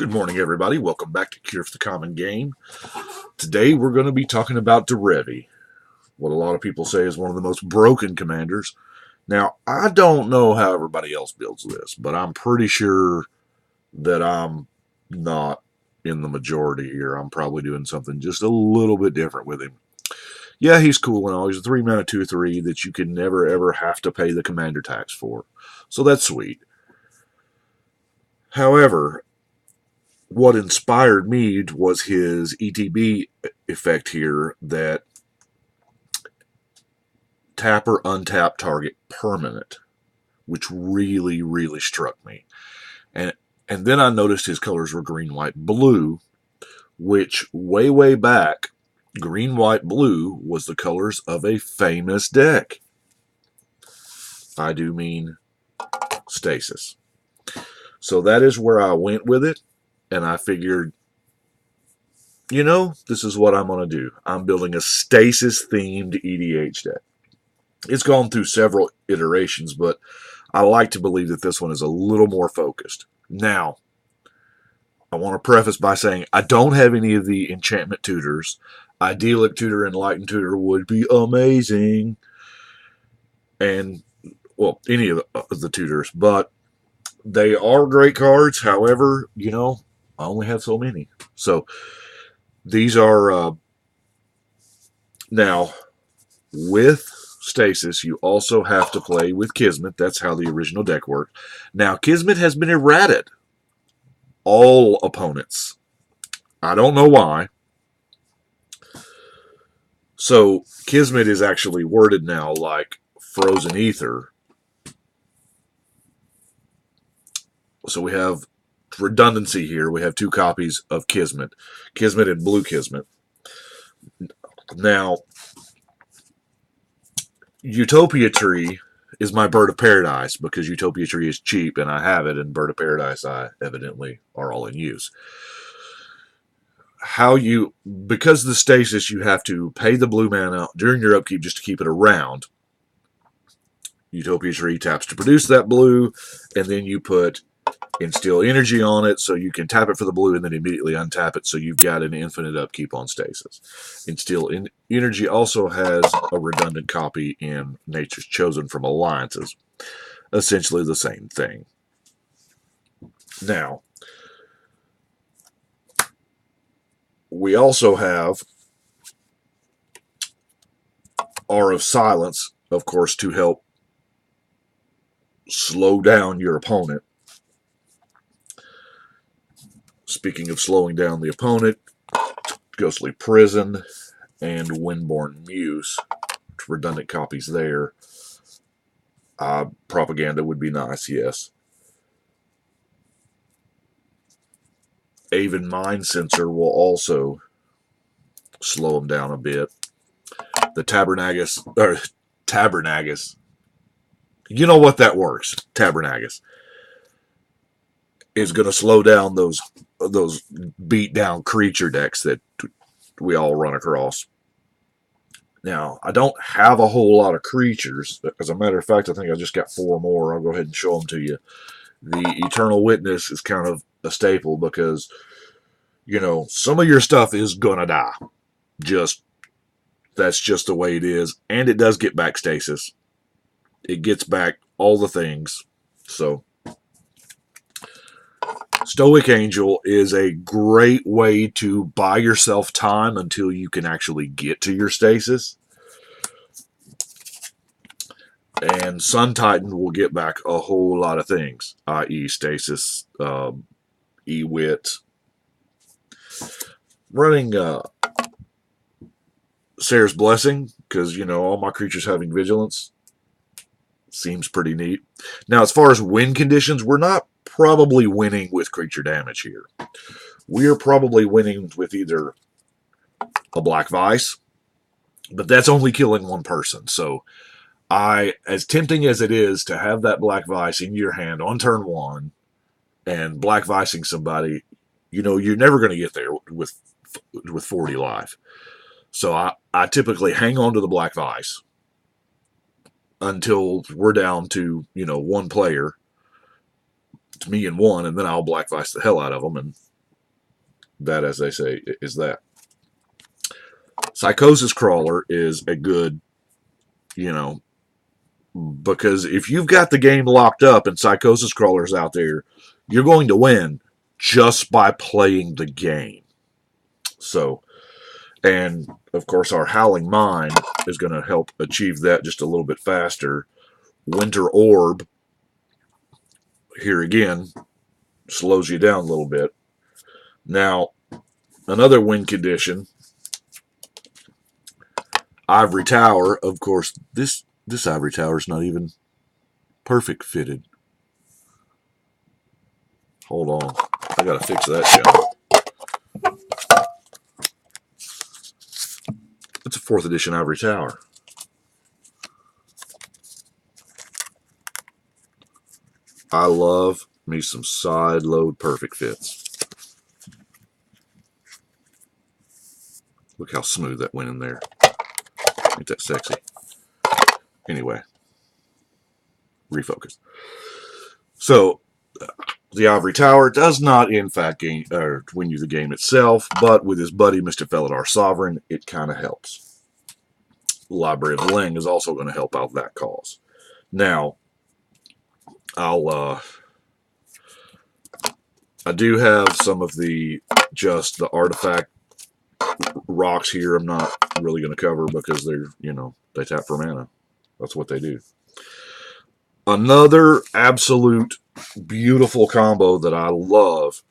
Good morning, everybody. Welcome back to Cure for the Common Game. Today, we're going to be talking about Derevi, what a lot of people say is one of the most broken commanders. Now, I don't know how everybody else builds this, but I'm pretty sure that I'm not in the majority here. I'm probably doing something just a little bit different with him. Yeah, he's cool and all. He's a 3-mana 2/3 that you can never ever have to pay the commander tax for. So that's sweet. However, what inspired me was his ETB effect here that tap or untap target permanent, which really struck me. And then I noticed his colors were green, white, blue, which way back, green, white, blue was the colors of a famous deck. I do mean Stasis. So that is where I went with it, and I figured, this is what I'm going to do. I'm building a Stasis-themed EDH deck. It's gone through several iterations, but I like to believe that this one is a little more focused. Now, I want to preface by saying I don't have any of the enchantment tutors. Idyllic Tutor and Enlightened Tutor would be amazing. And, well, any of the tutors. But they are great cards. However, I only have so many. So, these are... now, with Stasis, you also have to play with Kismet. That's how the original deck worked. Now, Kismet has been errated. All opponents. I don't know why. So, Kismet is actually worded now like Frozen Ether. So we have redundancy here. We have two copies of Kismet. Kismet and Blue Kismet. Now, Utopia Tree is my Bird of Paradise because Utopia Tree is cheap and I have it, and Bird of Paradise I evidently are all in use. Because of the Stasis, you have to pay the blue mana during your upkeep just to keep it around. Utopia Tree taps to produce that blue, and then you put Instill Energy on it so you can tap it for the blue and then immediately untap it so you've got an infinite upkeep on Stasis. Instill Energy also has a redundant copy in Nature's Chosen from Alliances. Essentially the same thing. Now, we also have Aura of Silence, of course, to help slow down your opponent. Speaking of slowing down the opponent, Ghostly Prison and Windborn Muse, redundant copies there. Propaganda would be nice, yes. Aven Mind Sensor will also slow them down a bit. The Tabernagus. You know what that works. Tabernagus is going to slow down those beat down creature decks that we all run across. Now, I don't have a whole lot of creatures. As a matter of fact, I think I just got 4 more. I'll go ahead and show them to you. The Eternal Witness is kind of a staple because, some of your stuff is going to die. That's just the way it is. And it does get back Stasis. It gets back all the things. So, Stoic Angel is a great way to buy yourself time until you can actually get to your Stasis. And Sun Titan will get back a whole lot of things, i.e. Stasis, E-Wit. Running Sarah's Blessing, because, all my creatures having Vigilance. Seems pretty neat. Now, as far as win conditions, we're not probably winning with creature damage here. We are probably winning with either a Black Vice, but that's only killing one person. So, as tempting as it is to have that Black Vice in your hand on turn 1 and Black Vicing somebody, you're never going to get there with 40 life. So, I typically hang on to the Black Vice until we're down to, one player. It's me and one, and then I'll Black Vice the hell out of them, and that, as they say, is that. Psychosis Crawler is a good, you know, because if you've got the game locked up and Psychosis Crawler's out there, you're going to win just by playing the game. So, and of course, our Howling Mine is going to help achieve that just a little bit faster. Winter Orb, here again, slows you down a little bit. Now, another win condition, Ivory Tower. Of course, this Ivory Tower is not even perfect fitted. Hold on. I got to fix that shit. It's a 4th edition Ivory Tower. I love me some side load perfect fits. Look how smooth that went in there. Ain't that sexy? Anyway, refocus. So, the Ivory Tower does not, in fact, win you the game itself, but with his buddy, Mr. Felidar Sovereign, it kind of helps. Library of Ling is also going to help out that cause. Now, I do have some of the artifact rocks here. I'm not really going to cover because they're, they tap for mana. That's what they do. Another absolute beautiful combo that I love.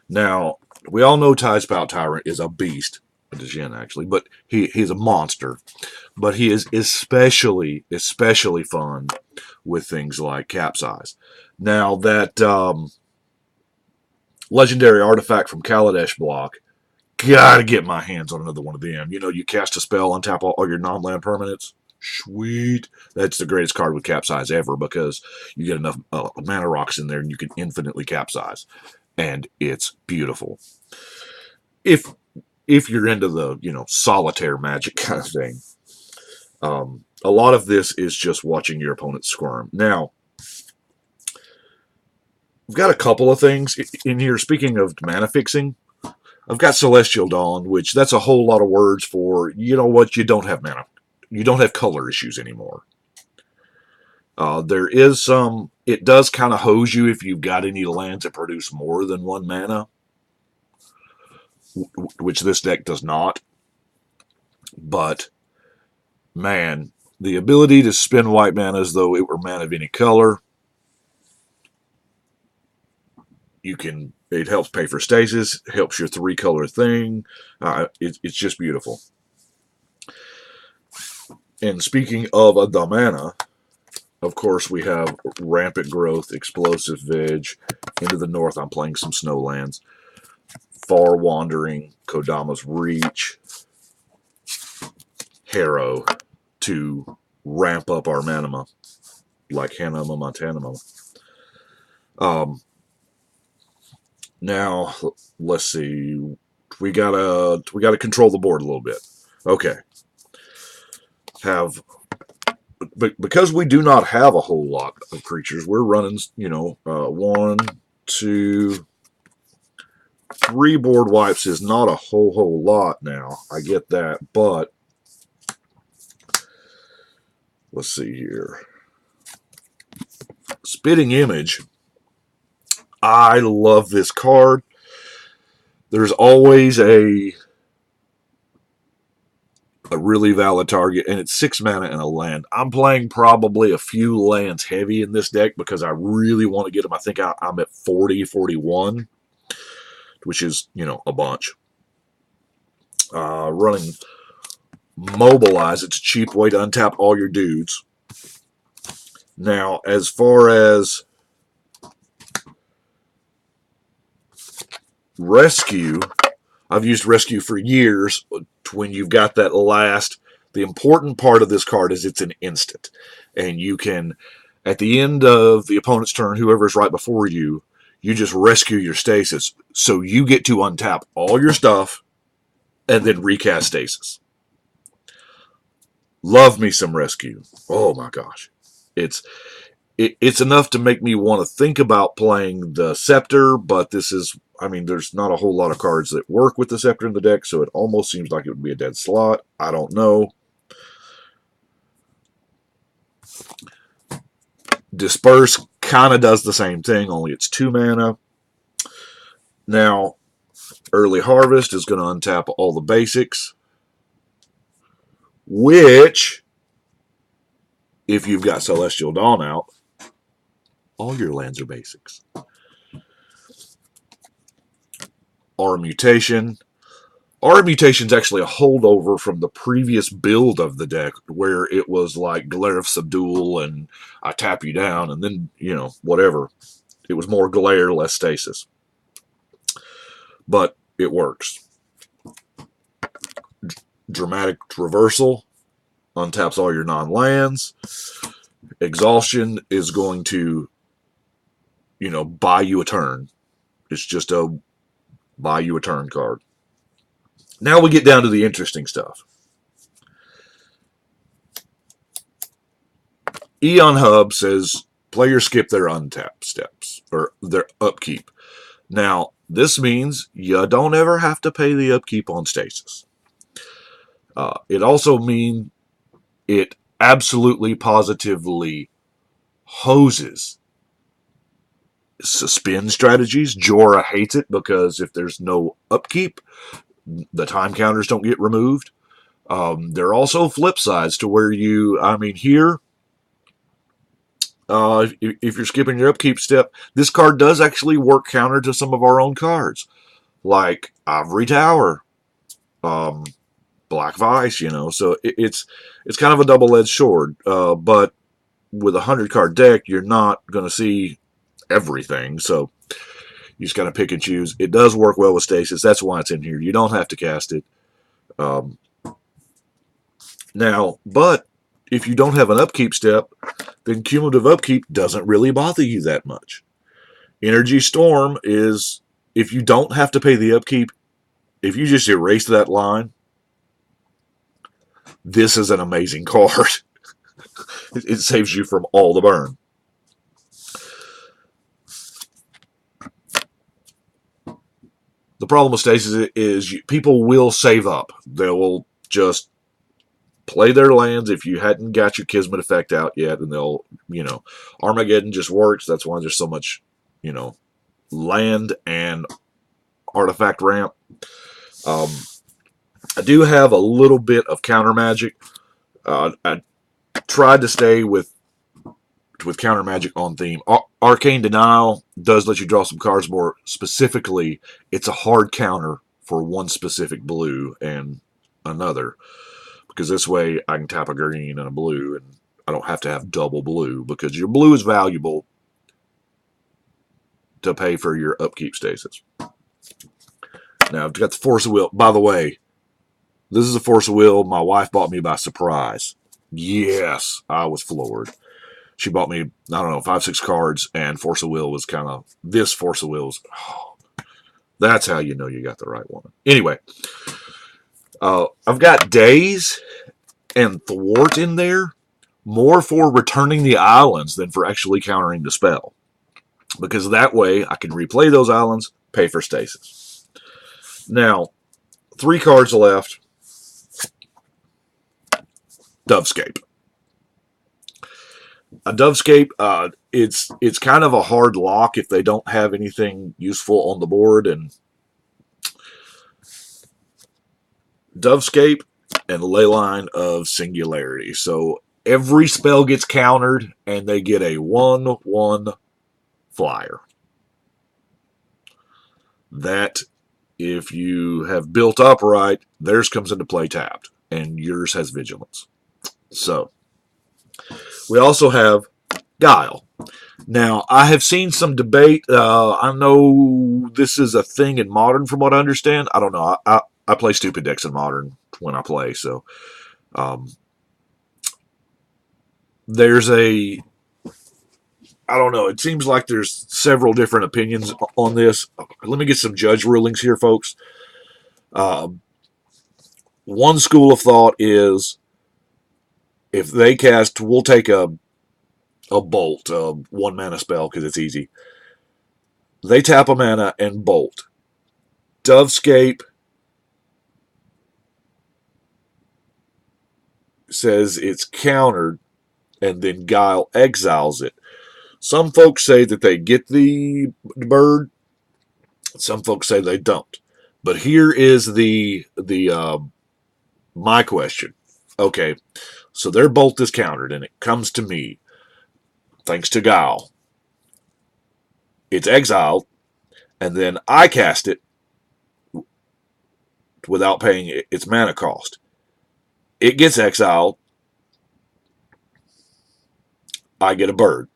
Now, we all know Tidespout Tyrant is a beast. A Djinn, actually, but he's a monster. But he is especially fun with things like Capsize. Now, that legendary artifact from Kaladesh block, gotta get my hands on another one of them. You cast a spell, untap all your non-land permanents. Sweet. That's the greatest card with Capsize ever because you get enough mana rocks in there and you can infinitely Capsize. And it's beautiful. If you're into the, solitaire magic kind of thing. A lot of this is just watching your opponent squirm. Now, we've got a couple of things in here. Speaking of mana fixing, I've got Celestial Dawn, which that's a whole lot of words for, you don't have mana. You don't have color issues anymore. There is some, it does kind of hose you if you've got any lands that produce more than 1 mana, which this deck does not. But, man, the ability to spend white mana as though it were mana of any color, it helps pay for stasis, helps your 3-color thing. It's just beautiful. And speaking of the mana, of course, we have Rampant Growth, Explosive Veg. Into the north, I'm playing some Snowlands. Far Wandering, Kodama's Reach, Harrow to ramp up our manama, like Hanama Montanama. Now, let's see. We gotta control the board a little bit. Okay. Because we do not have a whole lot of creatures, we're running, 1, 2, 3 board wipes is not a whole lot now. I get that, but let's see here. Spitting Image. I love this card. There's always a really valid target, and it's 6 mana and a land. I'm playing probably a few lands heavy in this deck because I really want to get them. I think I'm at 40, 41, which is, a bunch. Running Mobilize. It's a cheap way to untap all your dudes. Now, as far as Rescue, I've used Rescue for years. When you've got that the important part of this card is it's an instant. And you can, at the end of the opponent's turn, whoever's right before you, you just rescue your stasis. So you get to untap all your stuff and then recast stasis. Love me some Rescue. Oh my gosh. It's enough to make me want to think about playing the Scepter, but this is I mean, there's not a whole lot of cards that work with the Scepter in the deck, so it almost seems like it would be a dead slot. I don't know. Disperse kind of does the same thing, only it's 2 mana. Now, Early Harvest is going to untap all the basics, which, if you've got Celestial Dawn out, all your lands are basics. Aura Mutation. Aura Mutation is actually a holdover from the previous build of the deck, where it was like Glare of Subdual and I tap you down, and then, whatever. It was more glare, less stasis. But it works. Dramatic Reversal untaps all your non-lands. Exhaustion is going to, buy you a turn. It's just a buy you a turn card. Now we get down to the interesting stuff. Eon Hub says players skip their untap steps, or their upkeep. Now, this means you don't ever have to pay the upkeep on stasis. It also means it absolutely positively hoses suspend strategies. Jorah hates it because if there's no upkeep, the time counters don't get removed. There are also flip sides to where here, if you're skipping your upkeep step, this card does actually work counter to some of our own cards, like Ivory Tower, Black Vice, so it's kind of a double-edged sword. But with a 100-card deck, you're not going to see everything, so you just got to pick and choose. It does work well with stasis. That's why it's in here. You don't have to cast it. Now, but if you don't have an upkeep step, then cumulative upkeep doesn't really bother you that much. Energy Storm is, if you don't have to pay the upkeep, if you just erase that line, this is an amazing card. It saves you from all the burn. The problem with stasis is people will save up. They will just play their lands if you hadn't got your Kismet effect out yet, and they'll, Armageddon just works. That's why there's so much, land and artifact ramp. I do have a little bit of counter magic. I tried to stay with counter magic on theme. Arcane Denial does let you draw some cards more specifically. It's a hard counter for one specific blue and another, because this way I can tap a green and a blue, and I don't have to have double blue, because your blue is valuable to pay for your upkeep stasis. Now, I've got the Force of Will. By the way, this is a Force of Will my wife bought me by surprise. Yes, I was floored. She bought me, 5, 6 cards, and Force of Will was kind of, this Force of Will was, that's how you know you got the right one. Anyway, I've got Daze and Thwart in there, more for returning the islands than for actually countering the spell. Because that way, I can replay those islands, pay for stasis. Now, 3 cards left. Dovescape. A Dovescape, it's kind of a hard lock if they don't have anything useful on the board. And Dovescape and Leyline of Singularity. So every spell gets countered, and they get a 1/1 flyer. That, if you have built up right, theirs comes into play tapped, and yours has Vigilance. So we also have Guile. Now, I have seen some debate. I know this is a thing in Modern, from what I understand. I don't know. I play stupid decks in Modern when I play, so there's a, I don't know. It seems like there's several different opinions on this. Let me get some judge rulings here, folks. One school of thought is, if they cast, we'll take a bolt, a 1 mana spell, because it's easy. They tap a mana and bolt. Dovescape says it's countered, and then Guile exiles it. Some folks say that they get the bird. Some folks say they don't. But here is my question. Okay, so their bolt is countered, and it comes to me. Thanks to Guile. It's exiled, and then I cast it without paying its mana cost. It gets exiled. I get a bird.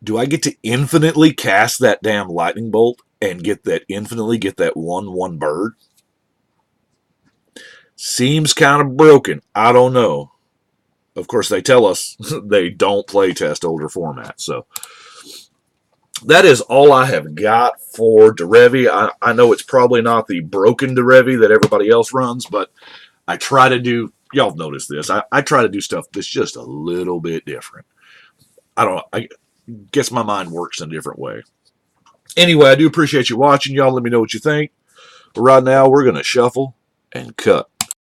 Do I get to infinitely cast that damn lightning bolt and get that 1/1 bird? Seems kind of broken. I don't know. Of course, they tell us they don't play test older formats. So that is all I have got for Derevi. I know it's probably not the broken Derevi that everybody else runs, but I try to do, y'all have noticed this, I try to do stuff that's just a little bit different. I don't know. I guess my mind works in a different way. Anyway, I do appreciate you watching. Y'all let me know what you think. But right now, we're going to shuffle and cut.